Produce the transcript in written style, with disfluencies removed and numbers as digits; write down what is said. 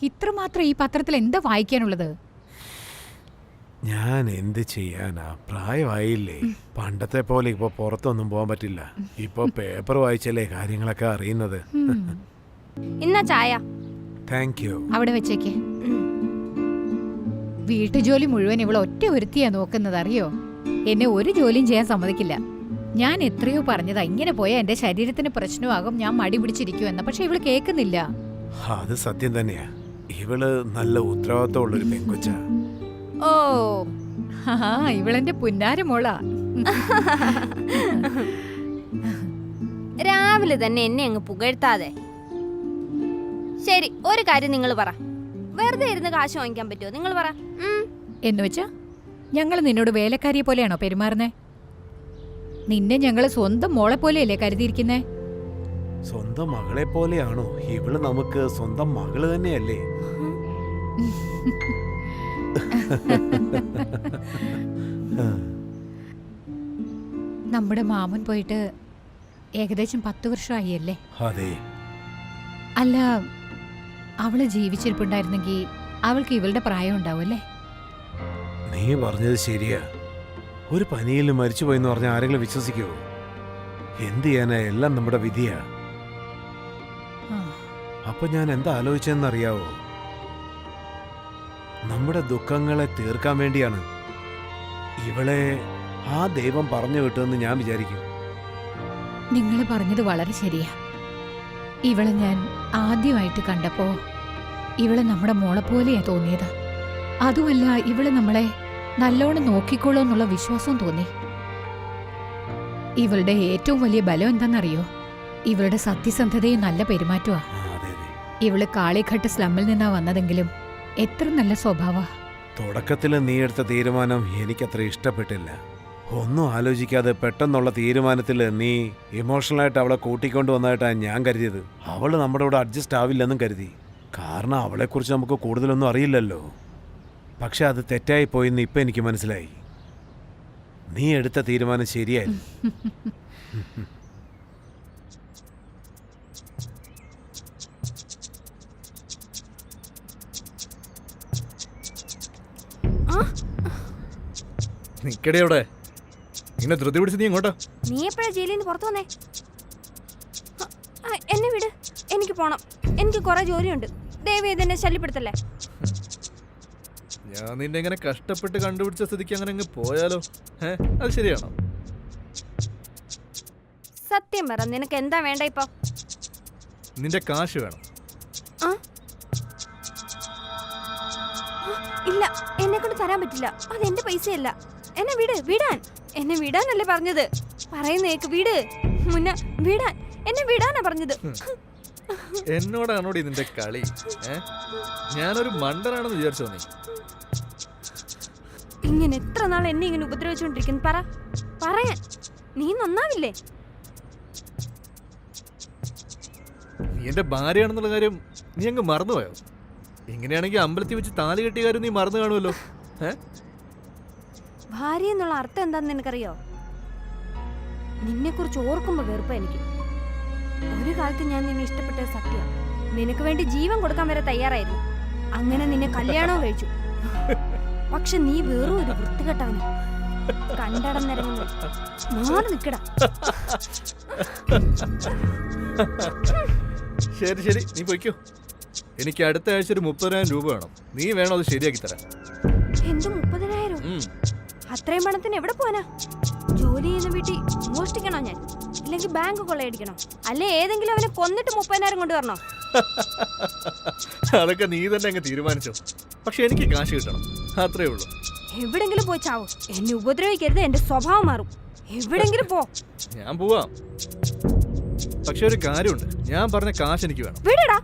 ഇത്രമാത്രം ഈ പത്രത്തിൽ എന്താ വായിക്കാനുള്ളത്? ഞാൻ എന്ത് ചെയ്യാനാ, പ്രായമായില്ലേ. പണ്ടത്തെ പോലെ ഇപ്പൊ പുറത്തൊന്നും പോകാൻ പറ്റില്ല. ഇപ്പൊ പേപ്പർ വായിച്ചല്ലേ കാര്യങ്ങളൊക്കെ അറിയുന്നത്. ഇന്നാ ചായ. Thank you. അവിടെ വെച്ചേക്ക്. വീട്ടുജോലി മുഴുവൻ ഇവൾ ഒറ്റ ഒരുത്തിയാ നോക്കുന്നത്, അറിയോ? എന്നെ ഒരു ജോലിയും ചെയ്യാൻ സമ്മതിക്കില്ല. ഞാൻ എത്രയോ പറഞ്ഞതാ, ഇങ്ങനെ പോയാൽ എന്റെ ശരീരത്തിന് പ്രശ്നമാകും, ഞാൻ മടി പിടിച്ചിരിക്കുമെന്ന്. പക്ഷെ ഇവള് കേൾക്കുന്നില്ല. അത് സത്യം തന്നെയാ. ഇവള് നല്ല ഉത്തരവാദിത്തമുള്ളൊരു പെങ്കൊച്ച. ഓ, ഇവളെന്റെ പുന്നാര മോളാ. രാവിലെ തന്നെ എന്നെ അങ്ങ് പുകഴ്ത്താതെ. ശരി, ഒരു കാര്യം നിങ്ങൾ പറ. വെറുതെ ഇരുന്ന് കാശ് വാങ്ങിക്കാൻ പറ്റുമോ? നിങ്ങൾ പറ. എന്നുവെച്ചാ ഞങ്ങൾ നിന്നോട് വേലക്കാരിയെ പോലെയാണോ പെരുമാറുന്നേ? നിന്നെ ഞങ്ങള് സ്വന്തം മോളെ പോലെയല്ലേ കരുതിയിരിക്കുന്നേ? സ്വന്തം മകളെ പോലെയാണോ? ഇവള് നമുക്ക് സ്വന്തം മകള് തന്നെയല്ലേ? നമ്മുടെ മാമൻ പോയിട്ട് ഏകദേശം 10 വർഷമായി അല്ലേ? അതെ. അല്ല, അവള് ജീവിച്ചിരിപ്പുണ്ടായിരുന്നെങ്കിൽ അവൾക്ക് ഇവളുടെ പ്രായം ഉണ്ടാവുമല്ലേ? നീ പറഞ്ഞത് ശരിയാ. ഒരു പനിയിൽ മരിച്ചുപോയെന്ന് പറഞ്ഞാൽ ആരെങ്കിലും വിശ്വസിക്കുമോ? എന്ത് ചെയ്യാനാ, എല്ലാം നമ്മുടെ വിധിയാ. അപ്പൊ ഞാൻ എന്താ ആലോചിച്ചെന്നറിയാവോ? നമ്മുടെ ദുഃഖങ്ങളെ തീർക്കാൻ വേണ്ടിയാണ് ഇവളെ ആ ദൈവം പറഞ്ഞു വിട്ടതെന്ന് ഞാൻ വിചാരിക്കും. നിങ്ങൾ പറഞ്ഞത് വളരെ ശരിയാ. ഇവളെ ഞാൻ ആദ്യമായിട്ട് കണ്ടപ്പോ ഇവളെ നമ്മുടെ മോളെ പോലെയാ തോന്നിയത്. അതുമല്ല, ഇവള് നമ്മളെ നല്ലോണം നോക്കിക്കോളൂ എന്നുള്ള വിശ്വാസം തോന്നി. ഇവളുടെ ഏറ്റവും വലിയ ബലം എന്താണെന്നറിയോ? ഇവളുടെ സത്യസന്ധതയും നല്ല പെരുമാറ്റമാ. ഇവള് കാളിഘട്ട് സ്ലമ്മിൽ നിന്നാ വന്നതെങ്കിലും എത്ര നല്ല സ്വഭാവ. തുടക്കത്തിൽ നീ എടുത്ത തീരുമാനം എനിക്കത്ര ഇഷ്ടപ്പെട്ടില്ല. ഒന്നും ആലോചിക്കാതെ പെട്ടെന്നുള്ള തീരുമാനത്തിൽ നീ ഇമോഷണലായിട്ട് അവളെ കൂട്ടിക്കൊണ്ട് വന്നതായിട്ടാണ് ഞാൻ കരുതിയത്. അവള് നമ്മുടെ കൂടെ അഡ്ജസ്റ്റ് ആവില്ലെന്നും കരുതി. കാരണം അവളെക്കുറിച്ച് നമുക്ക് കൂടുതലൊന്നും അറിയില്ലല്ലോ. പക്ഷെ അത് തെറ്റായി പോയെന്ന് ഇപ്പം എനിക്ക് മനസ്സിലായി. നീ എടുത്ത തീരുമാനം ശരിയായി. നിക്കടയോടെ ഇങ്ങനെ ധൃതി പിടിച്ച് നീ ഇങ്ങോട്ടോ. നീ എപ്പോഴാ ജയിലിൽ നിന്ന് പുറത്തു വന്നേ? എന്നെ വിട്, എനിക്ക് പോണം. എനിക്ക് കുറെ ജോലിയുണ്ട്. ദയവ് ഇതെന്നെ ശല്യപ്പെടുത്തല്ലേ. ഞാൻ നിന്നെ ഇങ്ങനെ കഷ്ടപ്പെട്ട് കണ്ടുപിടിച്ച സ്ഥിതിക്ക് അങ്ങനെ അങ്ങ് പോയാലോ? അത് ശരിയാണോ? സത്യം പറ, നിനക്ക് എന്താ വേണ്ട ഇപ്പൊ? നിന്റെ കാശ് വേണം. ഇല്ല, എന്നെ കൊണ്ട് തരാൻ പറ്റില്ല. അത് എന്റെ പൈസയല്ല. എന്നെ വിട്. വിടാൻ. എന്നെ വിടാനല്ലേ പറഞ്ഞത്? പറയുന്നേക്ക് വിട്. മുന്നേ വിടാൻ. എന്നെ വിടാനാ പറഞ്ഞത്. എന്നോടാണോടി നിന്റെ കളി? ഞാനൊരു മണ്ടനാണെന്ന് വിചാരിച്ചോ നീ? ഇങ്ങനെ എത്ര നാൾ എന്നെ ഇങ്ങനെ ഉപദ്രവിച്ചുകൊണ്ടിരിക്കുന്നു? പറയാൻ നീ നന്നാവില്ലേ? നീ എന്റെ ഭാര്യയാണെന്നുള്ള കാര്യം നീ അങ്ങ് മറന്നുപോയോ? ഇങ്ങനെയാണെങ്കിൽ അമ്പലത്തിൽ വെച്ച് താലി കെട്ടിയ കാര്യം നീ മറന്നു കാണുമല്ലോ. ഭാര്യ എന്നുള്ള അർത്ഥം എന്താന്ന് നിനക്കറിയോ? നിന്നെ കുറിച്ച് ഓർക്കുമ്പോ വെറുപ്പ എനിക്ക്. ഒരു കാലത്ത് ഞാൻ നിന്നെ ഇഷ്ടപ്പെട്ടത് സത്യം. നിനക്ക് വേണ്ടി ജീവൻ കൊടുക്കാൻ വരെ തയ്യാറായിരുന്നു. അങ്ങനെ നിന്നെ കല്യാണവും കഴിച്ചു. പക്ഷെ നീ വേറും ഒരു വൃത്തികെട്ടവന്. കണ്ടടന്നിറങ്ങുന്നു. മാറി നിക്കടാ. ശരി ശരി, നീ പൊയ്ക്കോ. എനിക്ക് അടുത്ത ആഴ്ച ഒരു 30,000 രൂപ വേണം. നീ വേണോ അത് ശരിയാക്കി തരാൻ? എന്ത് 30,000? അത്രയും പണത്തിന് എവിടെ പോവാനാ? ജോലി ചെയ്യുന്ന വീട്ടിൽ മോഷ്ടിക്കണോ ഞാൻ? ഇല്ലെങ്കിൽ ബാങ്ക് കൊള്ളയടിക്കണോ? അല്ലെ ഏതെങ്കിലും അവനെ കൊന്നിട്ട് 30,000 കൊണ്ടുവരണോ? അതൊക്കെ നീ തന്നെ അങ്ങ് തീരുമാനിച്ചോ. പക്ഷെ എനിക്ക് കാശ് കിട്ടണം, അത്രേ ഉള്ളൂ. എവിടെങ്കിലും പോയി ചാവും. എന്നെ ഉപദ്രവിക്കരുത്, എന്റെ സ്വഭാവം മാറും. എവിടെങ്കിലും പോ. ഞാൻ പോവാം. പക്ഷെ ഒരു കാര്യമുണ്ട്, ഞാൻ പറഞ്ഞ കാശ് എനിക്ക് വേണം. വിടടാ.